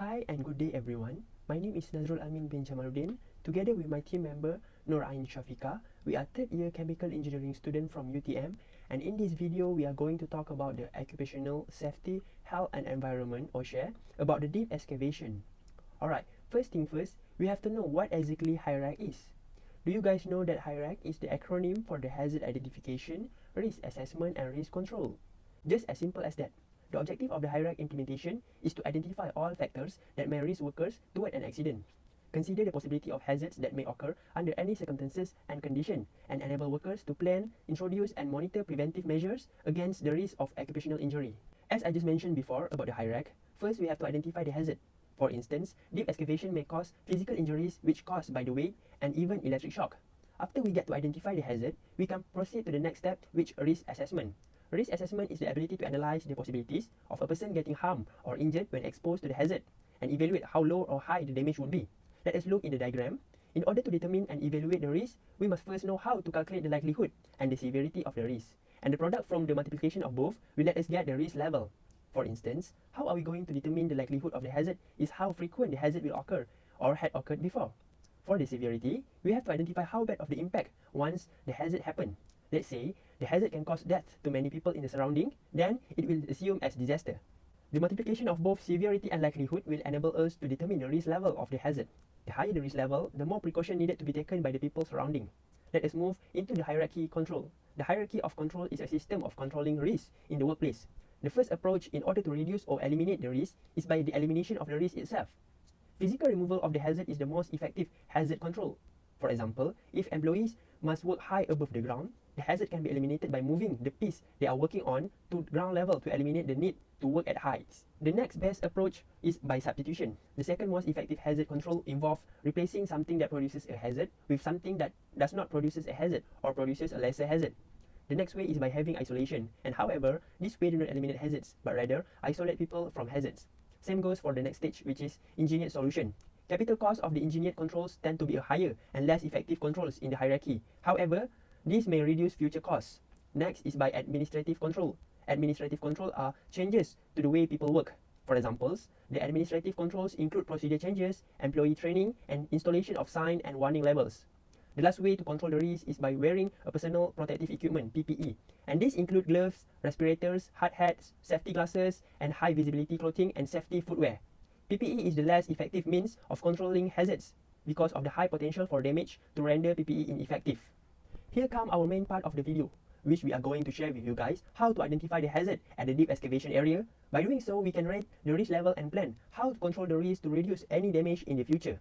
Hi and good day everyone. My name is Nadzrul Amin bin Jamaluddin. Together with my team member Noor and Syafiqah, we are third year chemical engineering student from UTM, and in this video we are going to talk about the occupational safety, health and environment Oshe about the deep excavation. Alright, first thing first, we have to know what exactly HIRARC is. Do you guys know that HIRARC is the acronym for the hazard identification, risk assessment and risk control? Just as simple as that. The objective of the HIRARC implementation is to identify all factors that may risk workers toward an accident. Consider the possibility of hazards that may occur under any circumstances and condition, and enable workers to plan, introduce and monitor preventive measures against the risk of occupational injury. As I just mentioned before about the HIRARC, first we have to identify the hazard. For instance, deep excavation may cause physical injuries which caused by the weight and even electric shock. After we get to identify the hazard, we can proceed to the next step, which risk assessment. Risk assessment is the ability to analyze the possibilities of a person getting harmed or injured when exposed to the hazard and evaluate how low or high the damage would be. Let us look in the diagram. In order to determine and evaluate the risk, we must first know how to calculate the likelihood and the severity of the risk. And the product from the multiplication of both will let us get the risk level. For instance, how are we going to determine the likelihood of the hazard is how frequent the hazard will occur or had occurred before. For the severity, we have to identify how bad of the impact once the hazard happened. Let's say the hazard can cause death to many people in the surrounding, then it will assume as disaster. The multiplication of both severity and likelihood will enable us to determine the risk level of the hazard. The higher the risk level, the more precaution needed to be taken by the people surrounding. Let us move into the hierarchy control. The hierarchy of control is a system of controlling risk in the workplace. The first approach in order to reduce or eliminate the risk is by the elimination of the risk itself. Physical removal of the hazard is the most effective hazard control. For example, if employees must work high above the ground, the hazard can be eliminated by moving the piece they are working on to ground level to eliminate the need to work at heights. The next best approach is by substitution. The second most effective hazard control involves replacing something that produces a hazard with something that does not produce a hazard or produces a lesser hazard. The next way is by having isolation, and however, this way do not eliminate hazards, but rather isolate people from hazards. Same goes for the next stage, which is engineered solution. Capital cost of the engineered controls tend to be higher and less effective controls in the hierarchy. However, this may reduce future costs. Next is by administrative control. Administrative control are changes to the way people work. For examples, the administrative controls include procedure changes, employee training, and installation of sign and warning labels. The last way to control the risk is by wearing a personal protective equipment, PPE. And these include gloves, respirators, hard hats, safety glasses, and high visibility clothing and safety footwear. PPE is the less effective means of controlling hazards because of the high potential for damage to render PPE ineffective. Here come our main part of the video, which we are going to share with you guys how to identify the hazard at the deep excavation area. By doing so, we can rate the risk level and plan how to control the risk to reduce any damage in the future.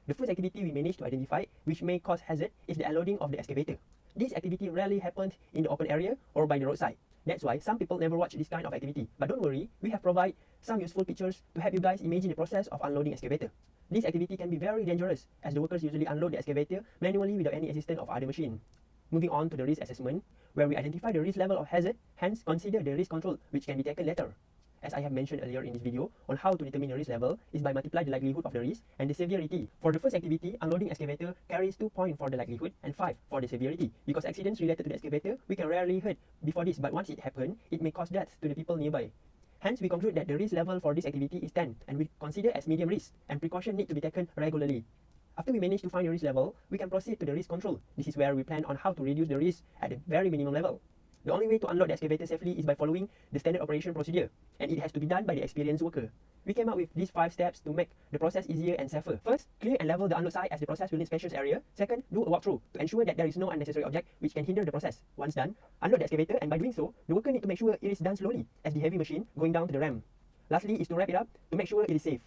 The first activity we managed to identify which may cause hazard is the unloading of the excavator. This activity rarely happens in the open area or by the roadside. That's why some people never watch this kind of activity. But don't worry, we have provided some useful pictures to help you guys imagine the process of unloading excavator. This activity can be very dangerous as the workers usually unload the excavator manually without any assistance of other machine. Moving on to the risk assessment, where we identify the risk level of hazard, hence consider the risk control which can be taken later. As I have mentioned earlier in this video, on how to determine the risk level is by multiply the likelihood of the risk and the severity. For the first activity, unloading excavator carries 2 points for the likelihood and 5 for the severity. Because accidents related to the excavator, we can rarely heard before this, but once it happens, it may cause death to the people nearby. Hence, we conclude that the risk level for this activity is 10, and we consider as medium risk, and precaution need to be taken regularly. After we manage to find the risk level, we can proceed to the risk control. This is where we plan on how to reduce the risk at a very minimum level. The only way to unload the excavator safely is by following the standard operation procedure, and it has to be done by the experienced worker. We came up with these 5 steps to make the process easier and safer. First, clear and level the unload site as the process will need spacious area. Second, do a walkthrough to ensure that there is no unnecessary object which can hinder the process. Once done, unload the excavator, and by doing so, the worker need to make sure it is done slowly as the heavy machine going down to the ramp. Lastly is to wrap it up to make sure it is safe.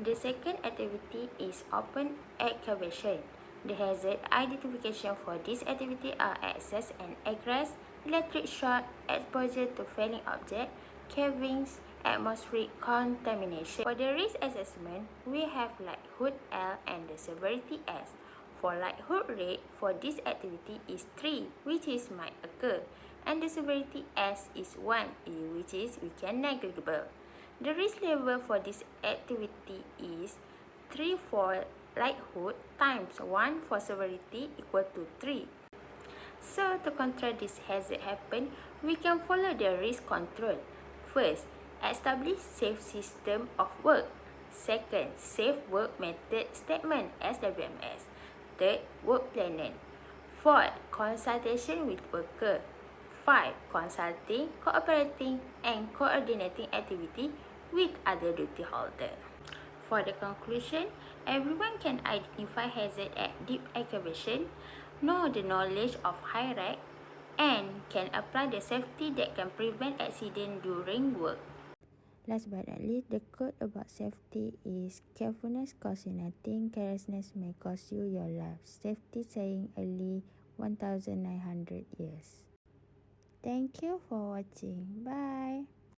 The second activity is open excavation. The hazard identification for this activity are access and egress, electric shock, exposure to falling object, cavings, atmospheric contamination. For the risk assessment, we have likelihood L and the severity S. For likelihood rate for this activity is 3, which is might occur, and the severity S is 1, which is we can negligible. The risk level for this activity is 3 for likelihood times 1 for severity equal to 3. So to control this hazard happen, we can follow the risk control. First, establish safe system of work. Second, Safe Work Method Statement SWMS. Third, Work Planning. Fourth, Consultation with Worker. 5. Consulting, cooperating, and coordinating activity with other duty holder. For the conclusion, everyone can identify hazard at deep excavation, know the knowledge of HIRARC, and can apply the safety that can prevent accident during work. Last but not least, the quote about safety is carefulness costs you nothing, carelessness may cost you your life. Safety saying early 1900 years. Thank you for watching. Bye.